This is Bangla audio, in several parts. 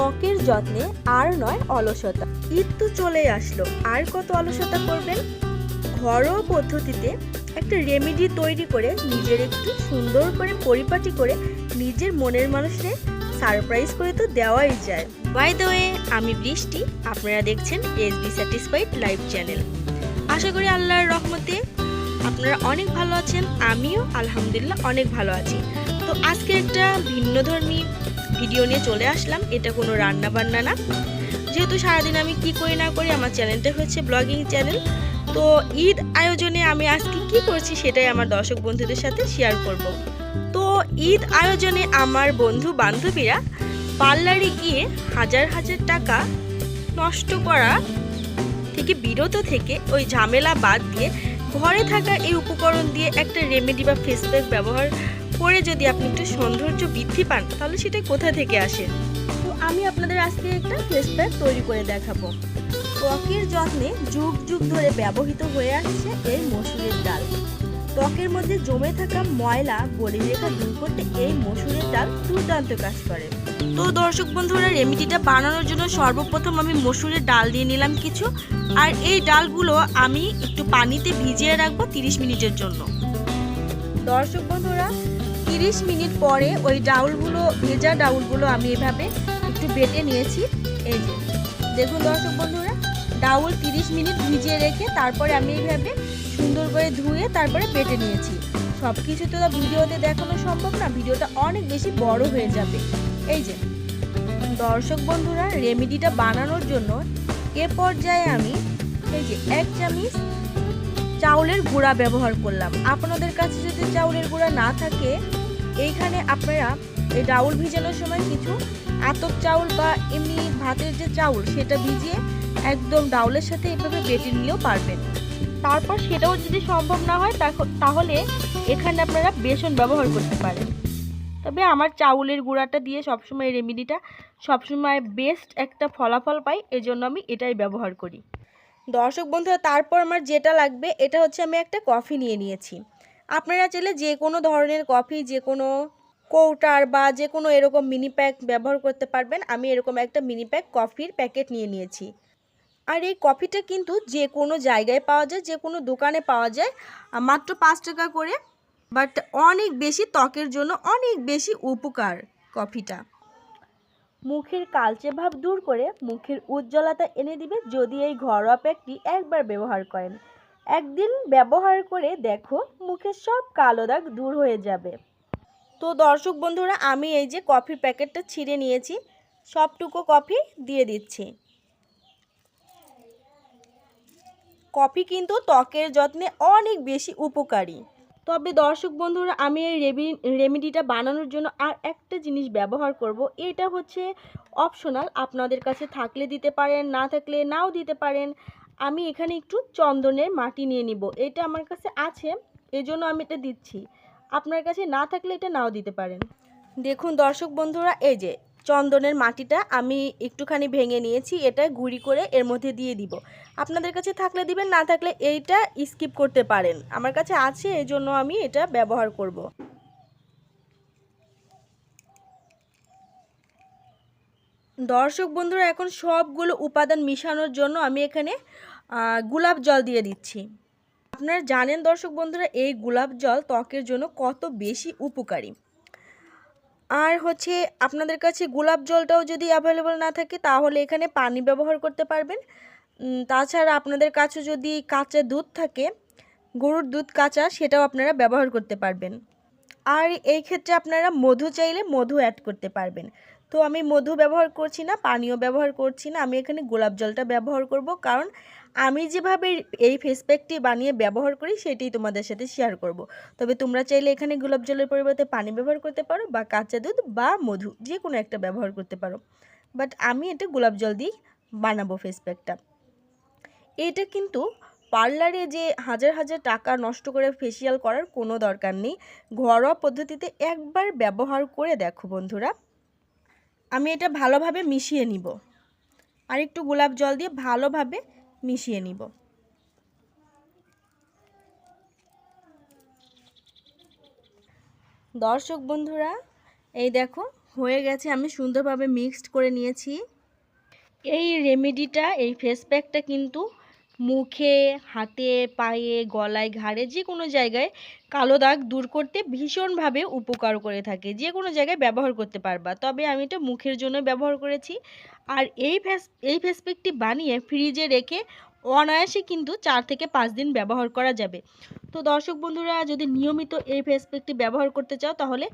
ত্বকের যত্নে আর নয় অলসতা। ঈদ তো চলেই আসলো, আর কত অলসতা করবেন। ঘরোয়া পদ্ধতিতে একটা রেমেডি তৈরি করে নিজের একটু সুন্দর করে পরিপাটি করে নিজের মনের মানুষকে সারপ্রাইজ করে তো দেওয়াই যায়। বাই দ্য ওয়ে, আমি বৃষ্টি, আপনারা দেখছেন এসবি স্যাটিসফাইড লাইভ চ্যানেল। আশা করি আল্লাহর রহমতে আপনারা অনেক ভালো আছেন, আমিও আলহামদুলিল্লাহ অনেক ভালো আছি। তো আজকে একটা ভিন্নধর্মী ভিডিও নিয়ে চলে আসলাম। এটা কোনো রান্না বান্না না, যেহেতু সারাদিন আমি কি করি না করি, আমার চ্যানেলটা হচ্ছে ব্লগিং চ্যানেল। তো ঈদ আয়োজনে আমি আজকে কি করছি সেটাই আমার দর্শক বন্ধুদের সাথে শেয়ার করব। তো ঈদ আয়োজনে আমার বন্ধু বান্ধবীরা পার্লারে গিয়ে হাজার হাজার টাকা নষ্ট করা থেকে বিরত থেকে ওই ঝামেলা বাদ দিয়ে ঘরে থাকা এই উপকরণ দিয়ে একটা রেমেডি বা ফেস প্যাক ব্যবহার করে যদি আপনি একটু সৌন্দর্য বৃদ্ধি পান, তাহলে সেটা কোথা থেকে আসে। তো আমি আপনাদের আজকে একটা ফেস প্যাক তৈরি করে দেখাবো। ত্বকের যত্নে যুগ যুগ ধরে ব্যবহৃত হয়ে আসছে এই মসুরের ডাল। ত্বকের মধ্যে জমে থাকা ময়লা বলিরেখা দূর করতে এই মসুরের ডাল দুর্দান্ত কাজ করে। তো দর্শক বন্ধুরা, রেমেডিটা বানানোর জন্য সর্বপ্রথম আমি মসুরের ডাল দিয়ে নিলাম কিছু, আর এই ডালগুলো আমি একটু পানিতে ভিজিয়ে রাখবো 30 মিনিটের জন্য। দর্শক বন্ধুরা, 30 মিনিট পরে ওই ডাউলগুলো, ভেজা ডাউলগুলো আমি এভাবে একটু বেটে নিয়েছি। এই যে দেখুন দর্শক বন্ধুরা, ডাউল 30 মিনিট ভিজিয়ে রেখে তারপরে আমি এইভাবে সুন্দর করে ধুয়ে তারপরে বেটে নিয়েছি। সব কিছু তো ভিডিওতে দেখানো সম্ভব না, ভিডিওটা অনেক বেশি বড় হয়ে যাবে। এই যে দর্শক বন্ধুরা, রেমেডিটা বানানোর জন্য এ পর্যায়ে আমি এই যে 1 চামচ চাউলের গুঁড়া ব্যবহার করলাম। আপনাদের কাছে যদি চাউলের গুঁড়া না থাকে, এইখানে আপনারা এই ডাউল ভিজানোর সময় কিছু আতপ চাউল বা এমনি ভাতের যে চাউল সেটা ভিজিয়ে একদম ডাউলের সাথে এভাবে বেটে নিলেও পারবেন। তারপর সেটাও যদি সম্ভব না হয় তাহলে এখানে আপনারা বেসন ব্যবহার করতে পারেন। তবে আমার চাউলের গুঁড়াটা দিয়ে সবসময় রেমেডিটা সবসময় বেস্ট একটা ফলাফল পাই, এজন্য আমি এটাই ব্যবহার করি। দর্শক বন্ধুরা, তারপর আমার যেটা লাগবে এটা হচ্ছে আমি একটা কফি নিয়ে নিয়েছি। আপনারা চাইলে যে কোনো ধরনের কফি, যে কোনো কৌটার বা যে কোনো এরকম মিনি প্যাক ব্যবহার করতে পারবেন। আমি এরকম একটা মিনি প্যাক কফির প্যাকেট নিয়ে নিয়েছি। আর এই কফিটা কিন্তু যে কোনো জায়গায় পাওয়া যায়, যে কোনো দোকানে পাওয়া যায়, মাত্র 5 টাকা করে। বাট অনেক বেশি ত্বকের জন্য অনেক বেশি উপকার কফিটা। মুখের কালচে ভাব দূর করে মুখের উজ্জ্বলতা এনে দিবে যদি এই ঘরোয়া প্যাকটি একবার ব্যবহার করেন। একদিন ব্যবহার করে দেখো, মুখের সব কালো দাগ দূর হয়ে যাবে। তো দর্শক বন্ধুরা, আমি এই যে কফির প্যাকেটটা ছিঁড়ে নিয়েছি, সবটুকু কফি দিয়ে দিচ্ছি। কফি কিন্তু ত্বকের যত্নে অনেক বেশি উপকারী। তবে দর্শক বন্ধুরা, আমি এই রেমেডিটা বানানোর জন্য আর একটা জিনিস ব্যবহার করব। এটা হচ্ছে অপশনাল, আপনাদের কাছে থাকলে দিতে পারেন, না থাকলে নাও দিতে পারেন। আমি এখানে একটু চন্দনের মাটি নিয়ে নিব, এটা আমার কাছে আছে এজন্য আমি এটা দিচ্ছি। আপনার কাছে না থাকলে এটা নাও দিতে পারেন। দেখুন দর্শক বন্ধুরা, এই যে চন্দনের মাটিটা আমি একটুখানি ভেঙে নিয়েছি, এটা গুঁড়ি করে এর মধ্যে দিয়ে দিব। আপনাদের কাছে থাকলে দিবেন, না থাকলে এইটা স্কিপ করতে পারেন। আমার কাছে আছে এই জন্য আমি এটা ব্যবহার করব। দর্শক বন্ধুরা, এখন সবগুলো উপাদান মিশানোর জন্য আমি এখানে গোলাপ জল দিয়ে দিচ্ছি। আপনারা জানেন দর্শক বন্ধুরা, এই গোলাপ জল ত্বকের জন্য কত বেশি উপকারী। আর হচ্ছে আপনাদের কাছে গোলাপ জলটাও যদি অ্যাভেলেবল না থাকে, তাহলে এখানে পানি ব্যবহার করতে পারবেন। তাছাড়া আপনাদের কাছে যদি কাঁচা দুধ থাকে, গরুর দুধ কাঁচা, সেটাও আপনারা ব্যবহার করতে পারবেন। আর এই ক্ষেত্রে আপনারা মধু চাইলে মধু অ্যাড করতে পারবেন। তো আমি মধু ব্যবহার করছি না, পানিও ব্যবহার করছি না, আমি এখানে গোলাপ জলটা ব্যবহার করব। কারণ আমি যেভাবে এই ফেস প্যাকটি বানিয়ে ব্যবহার করি সেটাই তোমাদের সাথে শেয়ার করব। তবে তোমরা চাইলে এখানে গোলাপ জলের পরিবর্তে পানি ব্যবহার করতে পারো, বা কাঁচা দুধ বা মধু, যে কোনো একটা ব্যবহার করতে পারো। বাট আমি এটা গোলাপ জল দিয়ে বানাবো ফেস প্যাকটা। এটা কিন্তু পার্লারে যে হাজার হাজার টাকা নষ্ট করে ফেসিয়াল করার কোনো দরকার নেই। ঘরোয়া পদ্ধতিতে একবার ব্যবহার করে দেখো বন্ধুরা। আমি এটা ভালোভাবে মিশিয়ে নিব, আর একটু গোলাপ জল দিয়ে ভালোভাবে মিশিয়ে নিব। দর্শক বন্ধুরা, এই দেখো হয়ে গেছে, আমি সুন্দরভাবে মিক্সড করে নিয়েছি। এই রেমেডিটা, এই ফেস প্যাকটা কিন্তু মুখে, হাতে, পায়ে, গলায়, ঘাড়ে যে কোনো জায়গায় কালো দাগ দূর করতে ভীষণভাবে উপকার করে থাকে। যে কোনো জায়গায় ব্যবহার করতে পারবা, তবে আমি এটা মুখের জন্য ব্যবহার করেছি। আর এই ফেস প্যাকটি বানিয়ে ফ্রিজে রেখে অনায়াসে কিন্তু 4 থেকে 5 দিন ব্যবহার করা যাবে। তো দর্শক বন্ধুরা, যদি নিয়মিত এই ফেস প্যাকটি ব্যবহার করতে চাও তাহলে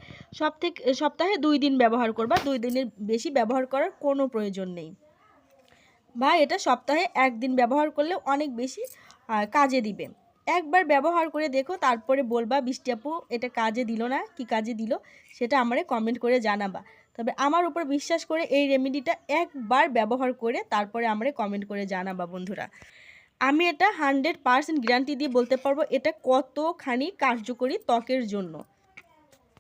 সপ্তাহে 2 দিন ব্যবহার করবা, 2 দিনের বেশি ব্যবহার করার কোনো প্রয়োজন নেই। বা এটা সপ্তাহে 1 দিন ব্যবহার করলে অনেক বেশি কাজে দিবে। একবার ব্যবহার করে দেখো, তারপরে বলবা বৃষ্টি আপু এটা কাজে দিল না, কি কাজে দিল সেটা আমারে কমেন্ট করে জানাবা। তবে আমার উপর বিশ্বাস করে এই রেমেডিটা একবার ব্যবহার করে তারপরে আমারে কমেন্ট করে জানাবা বন্ধুরা। আমি এটা 100% গ্যারান্টি দিয়ে বলতে পারবো এটা কতখানি কার্যকরী ত্বকের জন্য।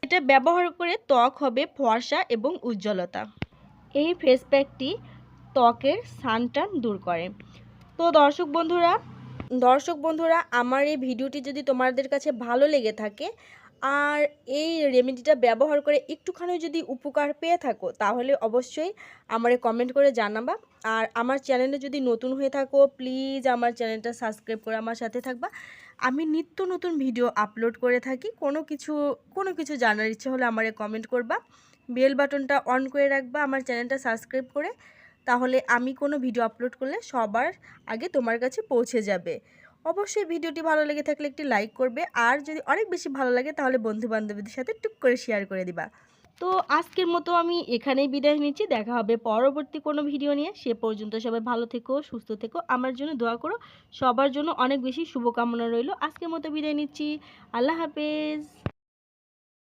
এটা ব্যবহার করে ত্বক হবে ফর্সা এবং উজ্জ্বলতা। এই ফেস প্যাকটি ত্বকের সানটান দূর করে। তো দর্শক বন্ধুরা আমার এই ভিডিওটি যদি তোমাদের কাছে ভালো লেগে থাকে আর এই রেমেডিটা ব্যবহার করে একটুখানি যদি উপকার পেয়ে থাকো তাহলে অবশ্যই আমারে কমেন্ট করে জানাবা। আর আমার চ্যানেলে যদি নতুন হয়ে থাকো প্লিজ আমার চ্যানেলটা সাবস্ক্রাইব করে আমার সাথে থাকবা। আমি নিত্য নতুন ভিডিও আপলোড করে থাকি। কোনো কিছু জানার ইচ্ছে হলে আমারে কমেন্ট করবা। বেল বাটনটা অন করে রাখবা আমার চ্যানেলটা সাবস্ক্রাইব করে, তাহলে আমি কোনো ভিডিও আপলোড করলে সবার আগে তোমার কাছে পৌঁছে যাবে। অবশ্যই ভিডিওটি ভালো লেগে থাকলে একটি লাইক করবে, আর যদি অনেক বেশি ভালো লাগে তাহলে বন্ধু বান্ধবীদের সাথে টুক করে শেয়ার করে দিবা। তো আজকের মতো আমি এখানেই বিদায় নিচ্ছি, দেখা হবে পরবর্তী কোনো ভিডিও নিয়ে। সে পর্যন্ত সবাই ভালো থেকো, সুস্থ থেকো, আমার জন্য দোয়া করো। সবার জন্য অনেক বেশি শুভকামনা রইল। আজকের মতো বিদায় নিচ্ছি, আল্লাহ হাফেজ।